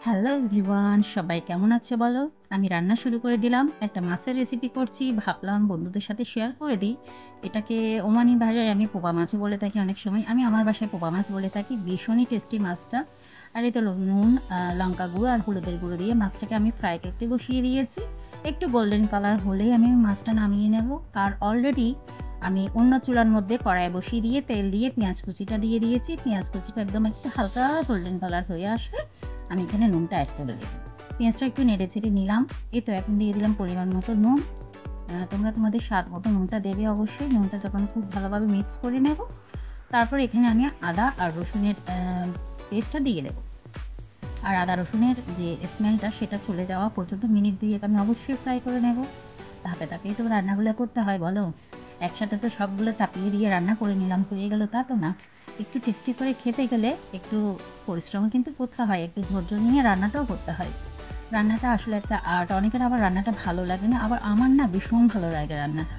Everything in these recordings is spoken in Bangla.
হ্যালো এভরিওয়ান, সবাই কেমন আছো বলো? আমি রান্না শুরু করে দিলাম। একটা মাছের রেসিপি করছি, ভাবলাম বন্ধুদের সাথে শেয়ার করে দিই। এটাকে ওমানি ভাষায় আমি পোপা মাছও বলে থাকি অনেক সময়। আমি আমার বাসায় পোপা মাছ বলে থাকি। ভীষণই টেস্টি মাছটা। আর এই তো নুন, লঙ্কা গুঁড়ো আর হলুদের গুঁড়ো দিয়ে মাছটাকে আমি ফ্রাই করতে বসিয়ে দিয়েছি। একটু গোল্ডেন কালার হলেই আমি মাছটা নামিয়ে নেব। আর অলরেডি আমি অন্য চুলার মধ্যে কড়াই বসিয়ে দিয়ে তেল দিয়ে পেঁয়াজ কুচিটা দিয়ে দিয়েছি। পেঁয়াজ কুচিটা একদম একটু হালকা গোল্ডেন কালার হয়ে আসলে আমি এখানে নুনটা অ্যাড করে দেবো। পেঁয়াজটা একটু নেড়ে চেড়ে নিলাম। এই তো এখন দিয়ে দিলাম পরিমাণ মতো নুন। তোমরা তোমাদের স্বাদ মতো নুনটা দেবে অবশ্যই। নুনটা যখন খুব ভালোভাবে মিক্স করে নেব, তারপর এখানে আমি আদা আর রসুনের পেস্টটা দিয়ে দেবো। আর আদা রসুনের যে স্মেলটা সেটা চলে যাওয়া পর্যন্ত মিনিট 2 আমি অবশ্যই ফ্রাই করে নেব। ধাপে ধাপেই তো রান্নাগুলো করতে হয় বলো। একসাথে তো সবগুলো চাপিয়ে দিয়ে রান্না করে নিলাম, হয়ে গেল তা তো না। একটু টেস্টি করে খেতে গেলে একটু পরিশ্রম কিন্তু করতে হয়, একটু ধৈর্য নিয়ে রান্নাটাও করতে হয়। রান্নাটা আসলে একটা আর্ট। অনেকের আবার রান্নাটা ভালো লাগে না, আবার আমার না ভীষণ ভালো লাগে রান্নাটা।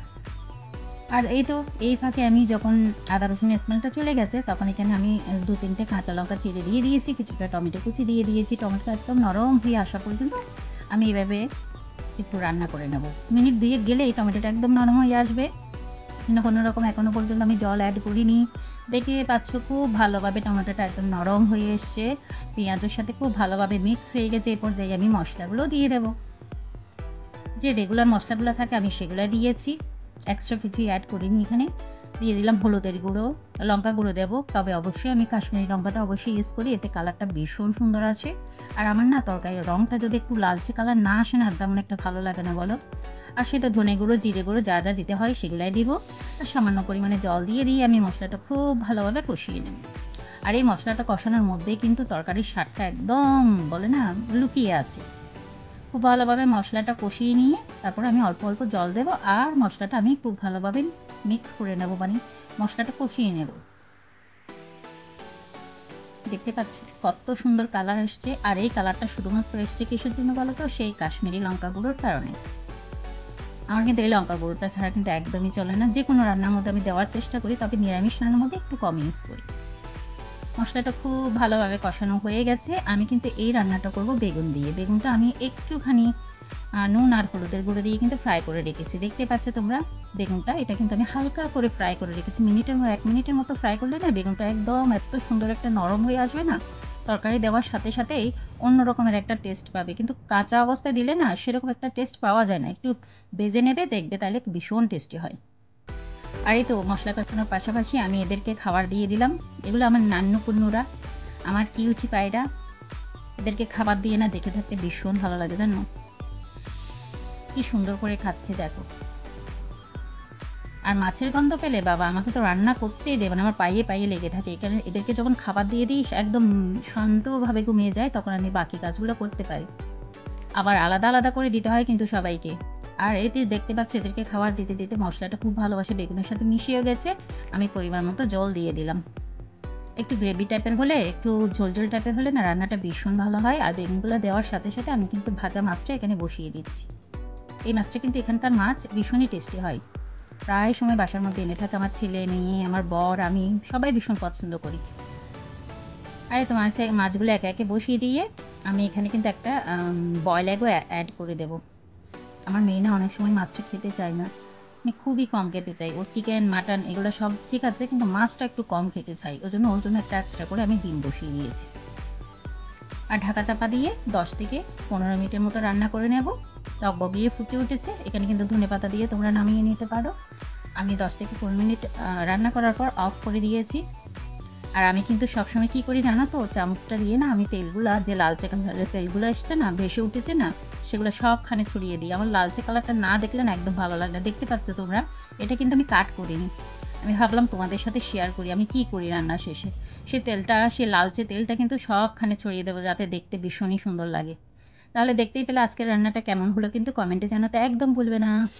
আর এই তো এই ফাঁকে আমি যখন আদা রসুনের স্মেলটা চলে গেছে, তখন এখানে আমি 2-3টে কাঁচা লঙ্কা চিড়ে দিয়ে দিয়েছি, কিছুটা টমেটো কুচি দিয়ে দিয়েছি। টমেটো একদম নরম হয়ে আসা পর্যন্ত আমি এভাবে একটু রান্না করে নেব। মিনিট 2 গেলে এই টমেটোটা একদম নরম হয়ে আসবে। কোনো রকম এখনও পর্যন্ত আমি জল অ্যাড করিনি। দেখতে পাচ্ছ খুব ভালোভাবে টমেটোটা একদম নরম হয়ে এসছে, পেঁয়াজের সাথে খুব ভালোভাবে মিক্স হয়ে গেছে। এই পর্যায়ে আমি মশলাগুলো দিয়ে দেবো। যে রেগুলার মশলাগুলো থাকে আমি সেগুলো দিয়েছি, এক্সট্রা কিছুই অ্যাড করিনি। এখানে দিয়ে দিলাম হলুদের গুঁড়ো, লঙ্কা গুঁড়ো দেবো, তবে অবশ্যই আমি কাশ্মীরি লঙ্কাটা অবশ্যই ইউজ করি, এতে কালারটা ভীষণ সুন্দর আছে। আর আমার না তরকারির রঙটা যদি একটু লালচে কালার না আসে না, তেমন একটা ভালো লাগে না বলো। আর সে তো ধনে গুঁড়ো, জিরে গুঁড়ো যা যা দিতে হয় সেগুলাই দিব। আর সামান্য পরিমাণে জল দিয়ে আমি মশলাটা খুব ভালোভাবে কষিয়ে নেব। আর এই মশলাটা কষানোর মধ্যেই কিন্তু তরকারির স্বাদটা একদম বলে না লুকিয়ে আছে। খুব ভালোভাবে মশলাটা কষিয়ে নিয়ে তারপর আমি অল্প অল্প জল দেব, আর মশলাটা আমি খুব ভালোভাবে মিক্স করে নেব, মানে মশলাটা কষিয়ে নেব। দেখতে পাচ্ছি কত সুন্দর কালার এসছে। আর এই কালারটা শুধুমাত্র এসছে কিসের জন্য বলো তো? সেই কাশ্মীরি লঙ্কা গুঁড়োর কারণে। আমার কিন্তু এই লঙ্কা গুঁড়োটা ছাড়া কিন্তু একদমই চলে না। যে কোনো রান্নার মধ্যে আমি দেওয়ার চেষ্টা করি, তবে নিরামিষ রান্নার মধ্যে একটু কম ইউজ করি। মশলাটা খুব ভালোভাবে কষানো হয়ে গেছে। আমি কিন্তু এই রান্নাটা করব বেগুন দিয়ে। বেগুনটা আমি একটুখানি নুন আর হলুদের গুঁড়ো দিয়ে কিন্তু ফ্রাই করে রেখেছি। দেখতে পাচ্ছ তোমরা বেগুনটা, এটা কিন্তু আমি হালকা করে ফ্রাই করে রেখেছি। 1 মিনিটের মতো ফ্রাই করলে না বেগুনটা একদম এত সুন্দর একটা নরম হয়ে আসবে না, তরকারি দেওয়ার সাথে সাথেই অন্য রকমের একটা টেস্ট পাবে। কিন্তু কাঁচা অবস্থায় দিলে না সেরকম একটা টেস্ট পাওয়া যায় না। একটু ভেজে নেবে, দেখবে তাহলে ভীষণ টেস্টি হয়। আর এই তো মশলা কষানোর পাশাপাশি আমি এদেরকে খাবার দিয়ে দিলাম। এগুলো আমার নান্নু কুন্নুরা, আমার কিউটি পায়রা। এদেরকে খাবার দিয়ে না দেখে থাকতে ভীষণ ভালো লাগে জানো, কি সুন্দর করে খাচ্ছে দেখো। আর মাছের গন্ধ পেলে বাবা আমাকে তো রান্না করতেই দেবে না, আমার পায়ে পায়ে লেগে থাকে। এখানে এদেরকে যখন খাবার দিয়ে দিই একদম শান্তভাবে ঘুমিয়ে যায়, তখন আমি বাকি কাজগুলো করতে পারি। আবার আলাদা আলাদা করে দিতে হয় কিন্তু সবাইকে। আর এতে দেখতে পাচ্ছ এদেরকে খাবার দিতে দিতে মশলাটা খুব ভালোবাসে বেগুনের সাথে মিশিয়ে গেছে। আমি পরিমাণ মতো জল দিয়ে দিলাম। একটু গ্রেভি টাইপের হলে, একটু ঝোলঝোল টাইপের হলে না রান্নাটা ভীষণ ভালো হয়। আর বেগুনগুলো দেওয়ার সাথে সাথে আমি কিন্তু ভাজা মাছটা এখানে বসিয়ে দিচ্ছি। এই মাছটা কিন্তু এখানকার মাছ ভীষণই টেস্টি হয়। প্রায় সময় বাসার মধ্যে এনে থাকে আমার ছেলে, মেয়ে, আমার বর, আমি সবাই ভীষণ পছন্দ করি। আর তো মাছগুলো একে একে বসিয়ে দিয়ে আমি এখানে কিন্তু একটা বয়েল এগও অ্যাড করে দেবো। আমার মেয়ে না অনেক সময় মাছটা খেতে চায় না, মানে খুবই কম খেতে চাই। ওর চিকেন, মাটন এগুলো সব ঠিক আছে, কিন্তু মাছটা একটু কম খেতে চাই। ওর জন্য একটা এক্সট্রা করে আমি ডিম বসিয়ে দিয়েছি। আর ঢাকা চাপা দিয়ে 10 থেকে 15 মিনিটের মতো রান্না করে নেব। টকবগিয়ে ফুটে উঠেছে, এখানে কিন্তু ধনেপাতা দিয়ে তোমরা নামিয়ে নিতে পারো। আমি 10 থেকে 15 মিনিট রান্না করার পর অফ করে দিয়েছি। আর আমি কিন্তু সবসময় কী করি জানো তো, চামচটা দিয়ে না আমি তেলগুলা, যে লালচে কালারের তেলগুলো এসছে না, ভেসে উঠেছে না, সেগুলো সবখানে ছড়িয়ে দিই। আমার লালচে কালারটা না দেখলে না একদম ভালো লাগে না। দেখতে পাচ্ছ তোমরা, এটা কিন্তু আমি কাট করিনি। আমি ভাবলাম তোমাদের সাথে শেয়ার করি আমি কি করি রান্না শেষে। সে লালচে তেলটা কিন্তু সবখানে ছড়িয়ে দেবো, যাতে দেখতে ভীষণই সুন্দর লাগে। তাহলে দেখতেই পেলে আজকের রান্নাটা কেমন হলো কিন্তু কমেন্টে জানাতে একদম ভুলবে না।